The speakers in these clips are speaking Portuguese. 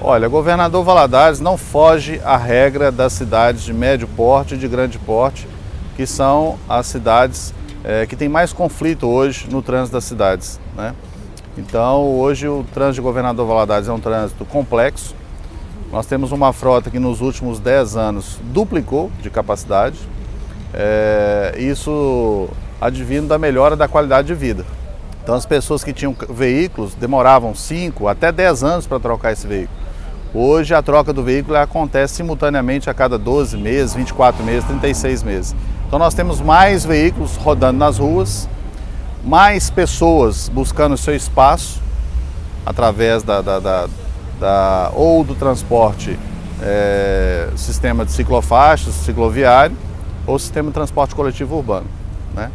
Olha, governador Valadares não foge à regra das cidades de médio porte e de grande porte, que são as cidades que têm mais conflito hoje no trânsito das cidades, né? Então, hoje o trânsito de governador Valadares é um trânsito complexo. Nós temos uma frota que nos últimos 10 anos duplicou de capacidade. Isso advindo da melhora da qualidade de vida. Então, as pessoas que tinham veículos demoravam 5 até 10 anos para trocar esse veículo. Hoje a troca do veículo acontece simultaneamente a cada 12 meses, 24 meses, 36 meses. Então nós temos mais veículos rodando nas ruas, mais pessoas buscando o seu espaço através ou do transporte, sistema de ciclofaixas, cicloviário, ou sistema de transporte coletivo urbano, né?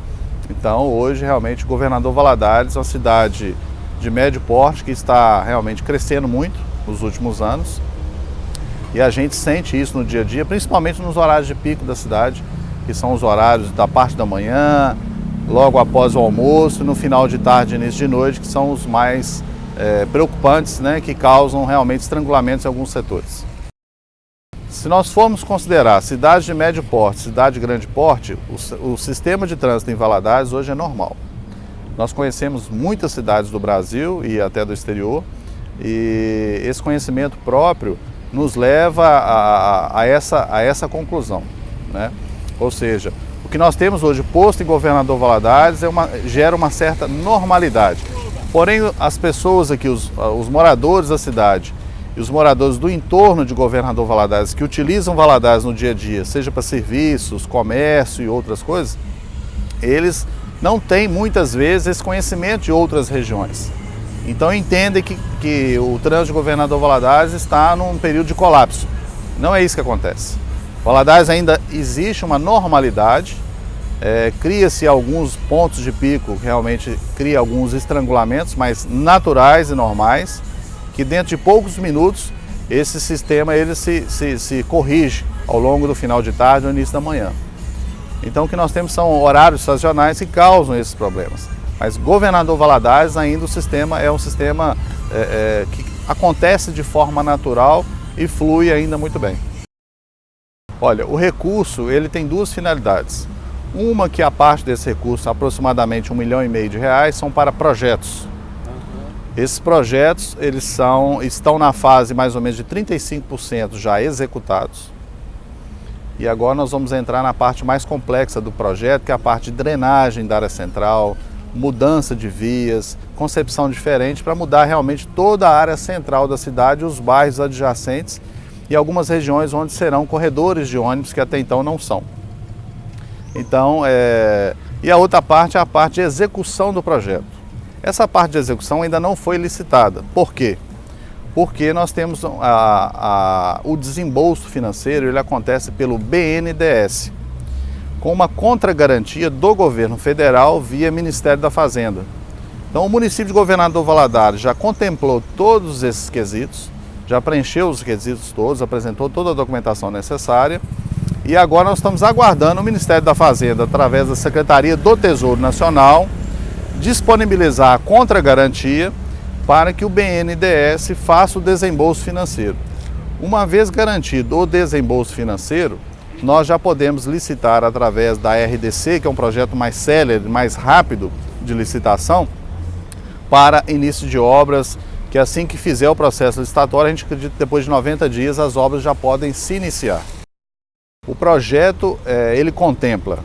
Então hoje realmente o governador Valadares é uma cidade de médio porte que está realmente crescendo muito nos últimos anos, e a gente sente isso no dia a dia, principalmente nos horários de pico da cidade, que são os horários da parte da manhã, logo após o almoço, e no final de tarde e início de noite, que são os mais preocupantes, né, que causam realmente estrangulamentos em alguns setores. Se nós formos considerar cidade de médio porte, cidade de grande porte, o sistema de trânsito em Valadares hoje é normal. Nós conhecemos muitas cidades do Brasil e até do exterior, e esse conhecimento próprio nos leva a essa conclusão, né? Ou seja, o que nós temos hoje posto em governador Valadares gera uma certa normalidade. Porém, as pessoas aqui, os moradores da cidade e os moradores do entorno de governador Valadares, que utilizam Valadares no dia a dia, seja para serviços, comércio e outras coisas, eles não têm muitas vezes esse conhecimento de outras regiões. Então entendem que o trânsito de governador Valadares está num período de colapso. Não é isso que acontece. Valadares ainda existe uma normalidade, cria-se alguns pontos de pico, realmente cria alguns estrangulamentos, mas naturais e normais, que dentro de poucos minutos esse sistema ele se corrige ao longo do final de tarde ou início da manhã. Então o que nós temos são horários sazonais que causam esses problemas. Mas governador Valadares ainda o sistema é um sistema que acontece de forma natural e flui ainda muito bem. Olha, o recurso ele tem duas finalidades. Uma que a parte desse recurso, aproximadamente R$1,5 milhão, são para projetos. Esses projetos eles estão na fase mais ou menos de 35% já executados. E agora nós vamos entrar na parte mais complexa do projeto, que é a parte de drenagem da área central, mudança de vias, concepção diferente para mudar realmente toda a área central da cidade, os bairros adjacentes e algumas regiões onde serão corredores de ônibus que até então não são. Então, e a outra parte é a parte de execução do projeto. Essa parte de execução ainda não foi licitada. Por quê? Porque nós temos o desembolso financeiro, ele acontece pelo BNDES, com uma contragarantia do governo federal via Ministério da Fazenda. Então o município de Governador Valadares já contemplou todos esses quesitos, já preencheu os quesitos todos, apresentou toda a documentação necessária, e agora nós estamos aguardando o Ministério da Fazenda, através da Secretaria do Tesouro Nacional, disponibilizar a contragarantia para que o BNDES faça o desembolso financeiro. Uma vez garantido o desembolso financeiro, nós já podemos licitar através da RDC, que é um projeto mais célere, mais rápido de licitação, para início de obras, que assim que fizer o processo licitatório, a gente acredita que depois de 90 dias as obras já podem se iniciar. O projeto ele contempla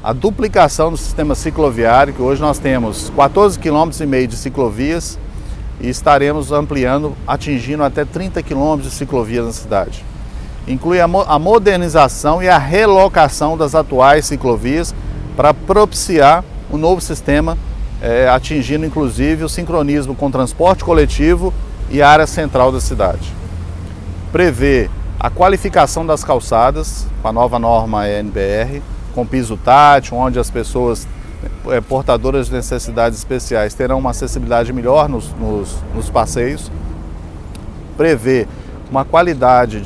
a duplicação do sistema cicloviário, que hoje nós temos 14,5 km de ciclovias e estaremos ampliando, atingindo até 30 km de ciclovias na cidade. Inclui a modernização e a relocação das atuais ciclovias para propiciar um novo sistema, atingindo inclusive o sincronismo com o transporte coletivo e a área central da cidade. Prevê a qualificação das calçadas, com a nova norma NBR, com piso tátil, onde as pessoas portadoras de necessidades especiais terão uma acessibilidade melhor nos passeios. Prevê uma qualidade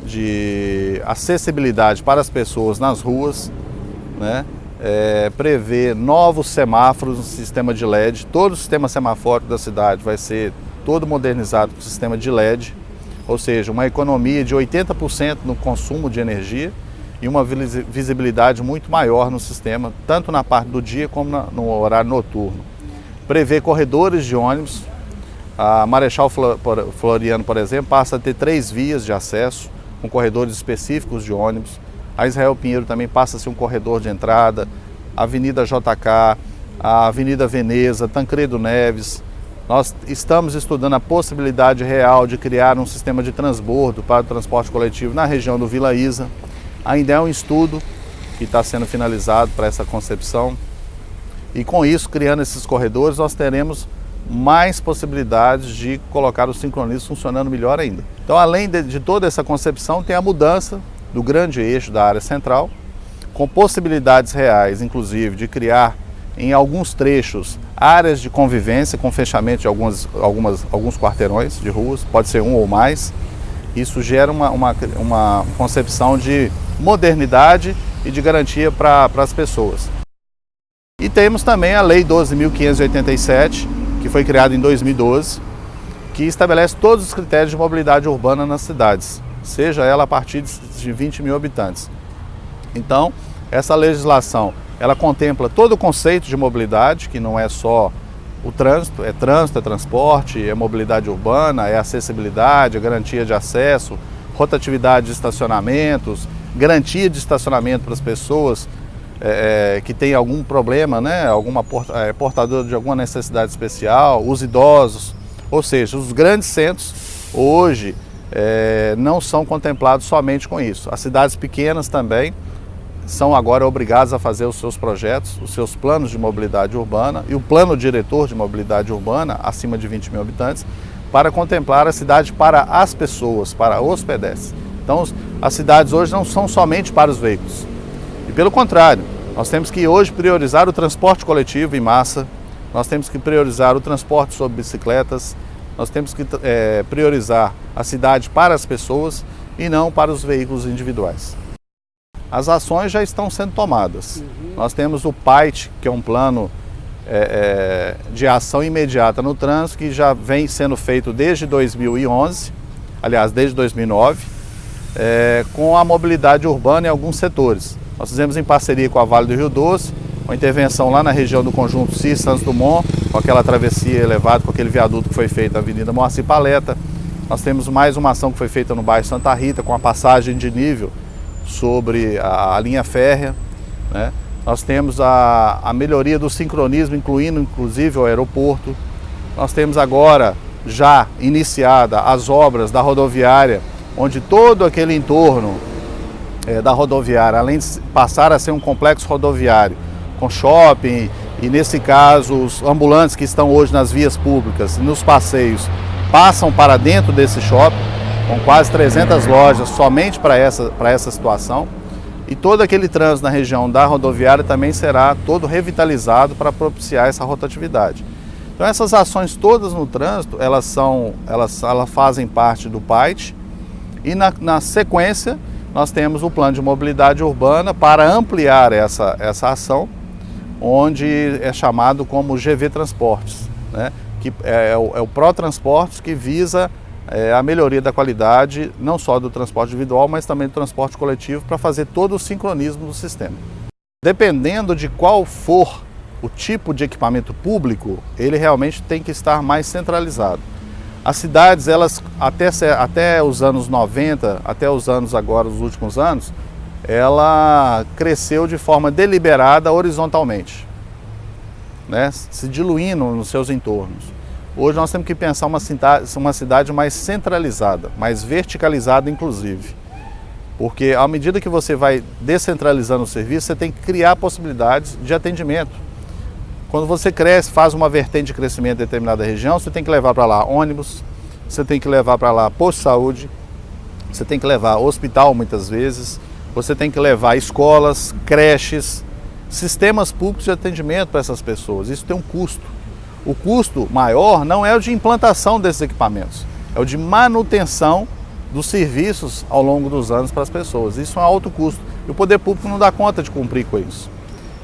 de acessibilidade para as pessoas nas ruas, né? Prevê novos semáforos no sistema de LED. Todo o sistema semafórico da cidade vai ser todo modernizado com sistema de LED, ou seja, uma economia de 80% no consumo de energia e uma visibilidade muito maior no sistema, tanto na parte do dia como no horário noturno. Prevê corredores de ônibus. A Marechal Floriano, por exemplo, passa a ter 3 vias de acesso, com corredores específicos de ônibus. A Israel Pinheiro também passa a ser um corredor de entrada. A Avenida JK, a Avenida Veneza, Tancredo Neves. Nós estamos estudando a possibilidade real de criar um sistema de transbordo para o transporte coletivo na região do Vila Isa. Ainda é um estudo que está sendo finalizado para essa concepção. E com isso, criando esses corredores, nós teremos mais possibilidades de colocar o sincronismo funcionando melhor ainda. Então, além de toda essa concepção, tem a mudança do grande eixo da área central, com possibilidades reais, inclusive, de criar em alguns trechos áreas de convivência com fechamento de alguns quarteirões de ruas, pode ser um ou mais. Isso gera uma concepção de modernidade e de garantia para as pessoas. E temos também a Lei 12.587, que foi criada em 2012, que estabelece todos os critérios de mobilidade urbana nas cidades, seja ela a partir de 20 mil habitantes. Então, essa legislação, ela contempla todo o conceito de mobilidade, que não é só o trânsito, é transporte, é mobilidade urbana, é acessibilidade, é garantia de acesso, rotatividade de estacionamentos, garantia de estacionamento para as pessoas que têm algum problema, né, portador de alguma necessidade especial, os idosos, ou seja, os grandes centros hoje não são contemplados somente com isso. As cidades pequenas também são agora obrigadas a fazer os seus projetos, os seus planos de mobilidade urbana e o plano diretor de mobilidade urbana, acima de 20 mil habitantes, para contemplar a cidade para as pessoas, para os pedestres. Então, as cidades hoje não são somente para os veículos. E pelo contrário, nós temos que hoje priorizar o transporte coletivo em massa, nós temos que priorizar o transporte sobre bicicletas, nós temos que priorizar a cidade para as pessoas e não para os veículos individuais. As ações já estão sendo tomadas. Nós temos o PAIT, que é um plano de ação imediata no trânsito, que já vem sendo feito desde 2011, aliás, desde 2009, com a mobilidade urbana em alguns setores. Nós fizemos em parceria com a Vale do Rio Doce, uma intervenção lá na região do Conjunto Cis Santos Dumont, com aquela travessia elevada, com aquele viaduto que foi feito na Avenida Moacir Paleta. Nós temos mais uma ação que foi feita no bairro Santa Rita, com a passagem de nível sobre a linha férrea, né? Nós temos a melhoria do sincronismo, incluindo inclusive o aeroporto. Nós temos agora já iniciada as obras da rodoviária, onde todo aquele entorno da rodoviária, além de passar a ser um complexo rodoviário com shopping e, nesse caso, os ambulantes que estão hoje nas vias públicas e nos passeios passam para dentro desse shopping, com quase 300 lojas somente para essa situação. E todo aquele trânsito na região da rodoviária também será todo revitalizado para propiciar essa rotatividade. Então essas ações todas no trânsito, elas fazem parte do PAIT e na sequência nós temos o plano de mobilidade urbana para ampliar essa ação, onde é chamado como GV Transportes, né? Que é o Pró-Transportes, que visa a melhoria da qualidade, não só do transporte individual, mas também do transporte coletivo, para fazer todo o sincronismo do sistema. Dependendo de qual for o tipo de equipamento público, ele realmente tem que estar mais centralizado. As cidades, elas até os anos 90, até os últimos anos, ela cresceu de forma deliberada horizontalmente, né? Se diluindo nos seus entornos. Hoje nós temos que pensar uma cidade mais centralizada, mais verticalizada inclusive. Porque à medida que você vai descentralizando o serviço, você tem que criar possibilidades de atendimento. Quando você cresce, faz uma vertente de crescimento em determinada região, você tem que levar para lá ônibus, você tem que levar para lá posto de saúde, você tem que levar hospital muitas vezes, você tem que levar escolas, creches, sistemas públicos de atendimento para essas pessoas. Isso tem um custo. O custo maior não é o de implantação desses equipamentos, é o de manutenção dos serviços ao longo dos anos para as pessoas. Isso é um alto custo e o poder público não dá conta de cumprir com isso.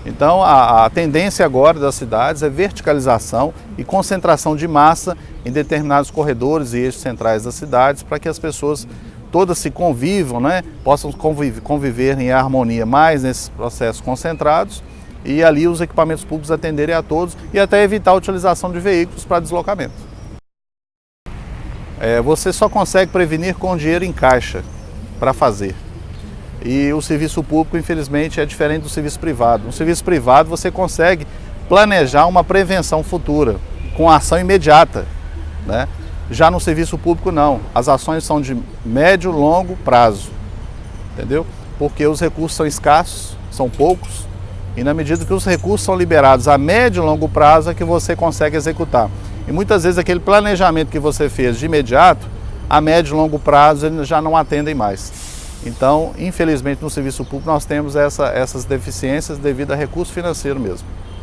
Então a tendência agora das cidades é verticalização e concentração de massa em determinados corredores e eixos centrais das cidades para que as pessoas todas se convivam, né? Possam conviver em harmonia mais nesses processos concentrados e ali os equipamentos públicos atenderem a todos e até evitar a utilização de veículos para deslocamento. Você só consegue prevenir com dinheiro em caixa para fazer. E o serviço público, infelizmente, é diferente do serviço privado. No serviço privado, você consegue planejar uma prevenção futura, com ação imediata, né? Já no serviço público, não. As ações são de médio e longo prazo, entendeu? Porque os recursos são escassos, são poucos, e na medida que os recursos são liberados a médio e longo prazo é que você consegue executar. E muitas vezes aquele planejamento que você fez de imediato, a médio e longo prazo, eles já não atendem mais. Então, infelizmente, no serviço público nós temos essas deficiências devido a recurso financeiro mesmo.